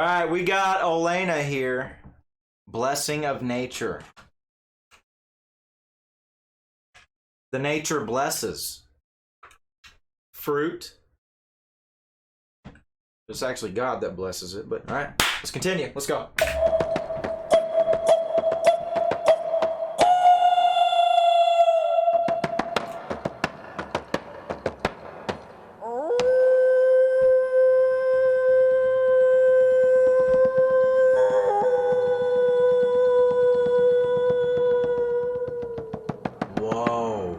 All right, we got Olena here. Blessing of nature. The nature blesses. Fruit. It's actually God that blesses it, but all right, let's continue. Let's go. Whoa.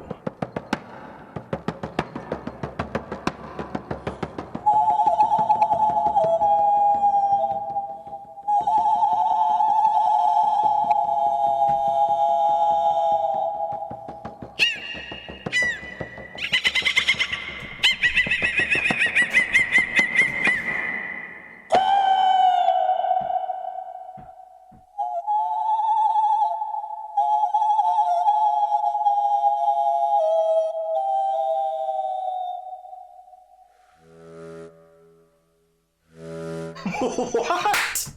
What?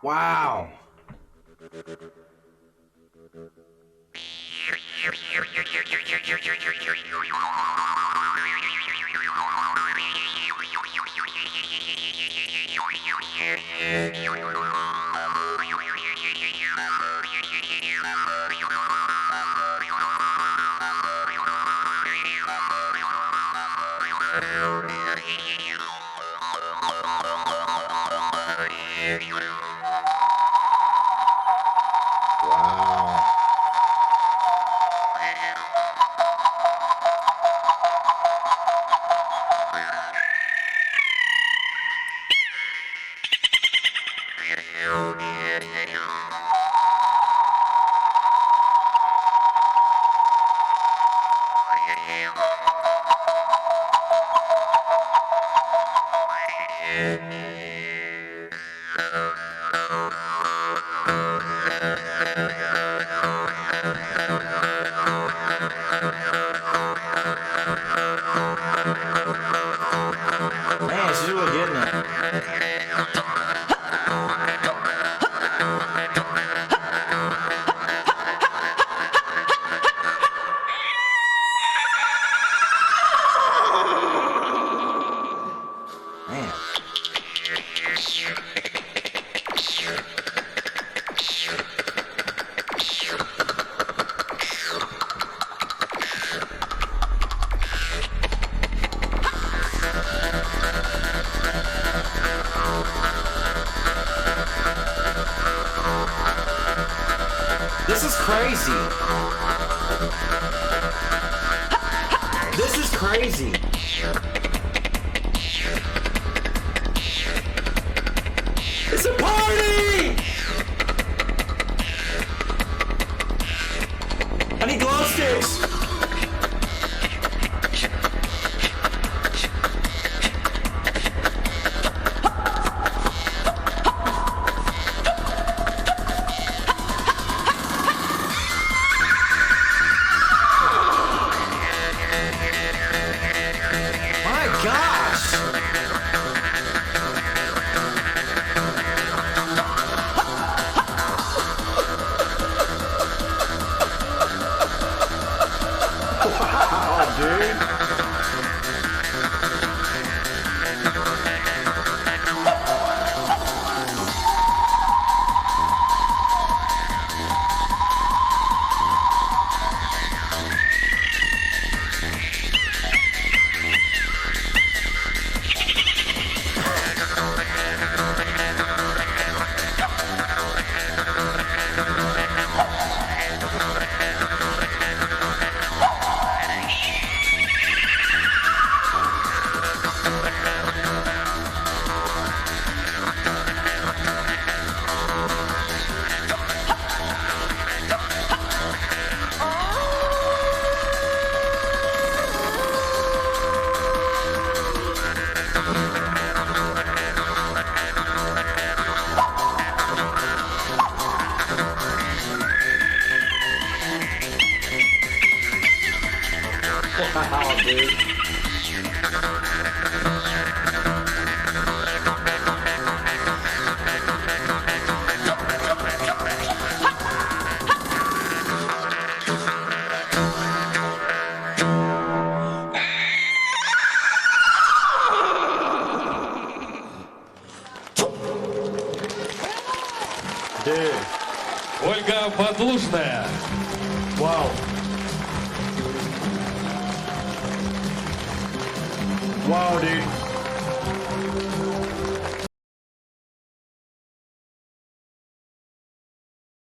Wow. Wow. Man, she's really getting it. Man. This is crazy. This is crazy. It's a party! I need glow sticks. Wow, dude. Dude. Ольга Подлужная. Whoa. Whoa, dude.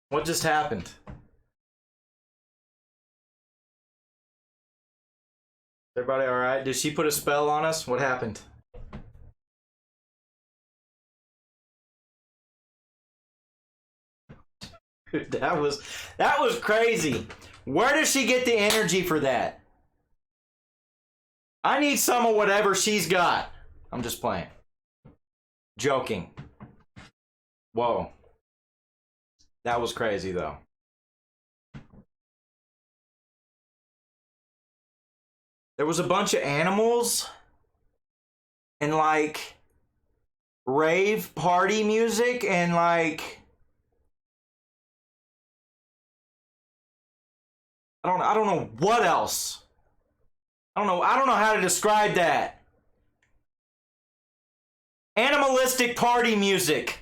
What just happened? Everybody all right? Did she put a spell on us? What happened? Dude, that was crazy. Where does she get the energy for that? I need some of whatever she's got. I'm just playing. Joking. Whoa. That was crazy though. There was a bunch of animals and like rave party music and like I don't know what else. I don't know how to describe that. Animalistic party music.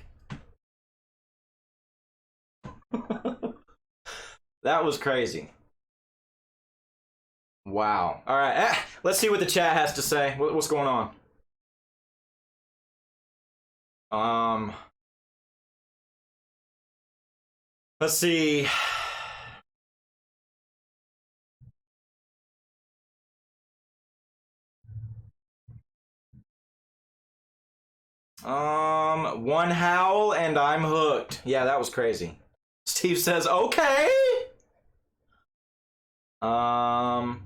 That was crazy. Wow. All right, let's see what the chat has to say. What's going on? Let's see. One howl and I'm hooked. Yeah, that was crazy. Steve says, okay. I've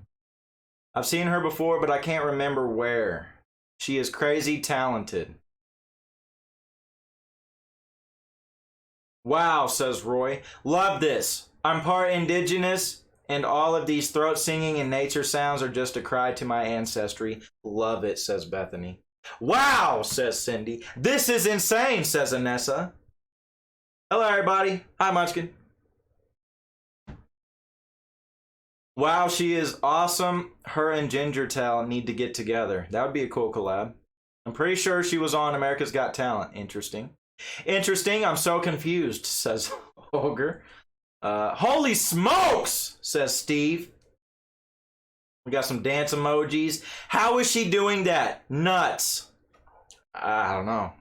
seen her before, but I can't remember where. She is crazy talented. Wow, says Roy. Love this. I'm part indigenous, and all of these throat singing and nature sounds are just a cry to my ancestry. Love it, says Bethany. Wow, says Cindy. This is insane, says Anessa. Hello, everybody. Hi, Munchkin. Wow, she is awesome. Her and Ginger Tail need to get together. That would be a cool collab. I'm pretty sure she was on America's Got Talent. Interesting. Interesting. I'm so confused, says Ogre. Holy smokes, says Steve. We got some dance emojis. How is she doing that? Nuts. I don't know.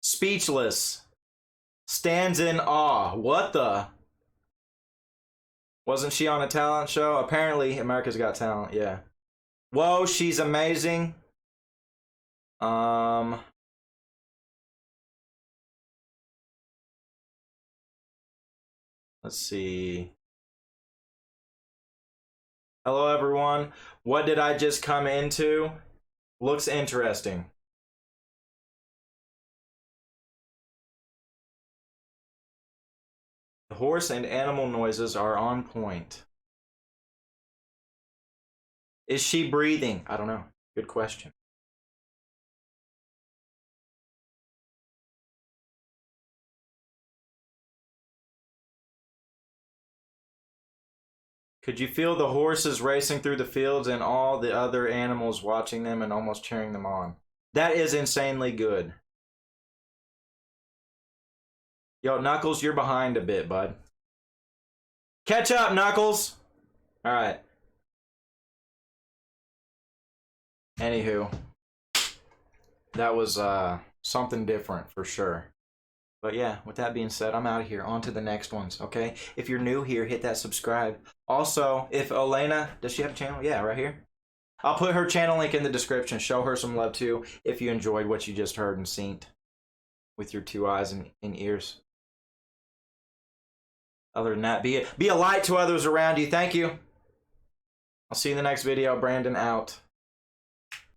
Speechless. Stands in awe. What the? Wasn't she on a talent show? Apparently, America's Got Talent, yeah. Whoa, she's amazing. Let's see. Hello, everyone. What did I just come into? Looks interesting. The horse and animal noises are on point. Is she breathing? I don't know. Good question. Could you feel the horses racing through the fields and all the other animals watching them and almost cheering them on? That is insanely good. Yo, Knuckles, you're behind a bit, bud. Catch up, Knuckles! Alright. Anywho. That was something different for sure. But yeah, with that being said, I'm out of here. On to the next ones, okay? If you're new here, hit that subscribe. Also, if Olena, does she have a channel? Yeah, right here. I'll put her channel link in the description. Show her some love too if you enjoyed what you just heard and seen with your 2 eyes and ears. Other than that, be a light to others around you. Thank you. I'll see you in the next video. Brandon out.